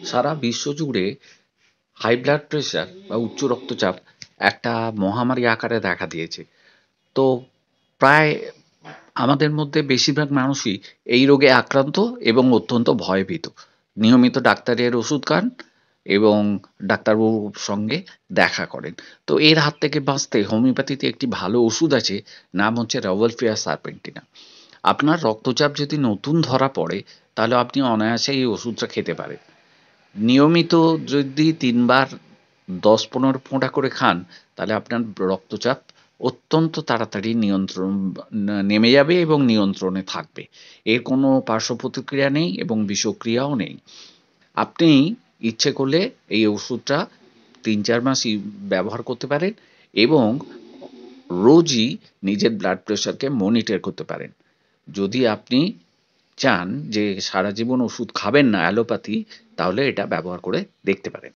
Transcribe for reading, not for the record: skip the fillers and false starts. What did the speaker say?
সারা বিশ্ব জুড়ে high blood pressure বা উচ্চ রক্তচাপ একটা মহামারী আকারে দেখা দিয়েছে। তো প্রায় আমাদের মধ্যে বেশিরভাগ মানুষই এই রোগে আক্রান্ত এবং অত্যন্ত ভয়ভীত। নিয়মিত ডাক্তারের ওষুধ খান এবং ডাক্তারবাবুর সঙ্গে দেখা করেন। তো এর হাত থেকে বাঁচতে হোমিওপ্যাথিতে একটি ভালো ওষুধ আছে, নাম হচ্ছে রাভলফিয়া সারপেন্টিনা। আপনার রক্তচাপ যদি নতুন ধরা পড়ে, তাহলে আপনি অনায়াসে এই ওষুধটা খেতে পারেন। নিয়মিত যদি ৩ বার ১০-১৫ ফোঁটা করে খান, তাহলে আপনার রক্তচাপ অত্যন্ত তাড়াতাড়ি নেমে যাবে এবং নিয়ন্ত্রণে থাকবে। এর কোনো পার্শ্ব প্রতিক্রিয়া নেই এবং বিষক্রিয়াও নেই। আপনি ইচ্ছে করলে এই ওষুধটা ৩-৪ মাস ব্যবহার করতে পারেন এবং রোজই নিজের ব্লাড প্রেশারকে মনিটর করতে পারেন। যদি আপনি চান যে সারা জীবন ওষুধ খাবেন না অ্যালোপ্যাথি, তাহলে এটা ব্যবহার করে দেখতে পারেন।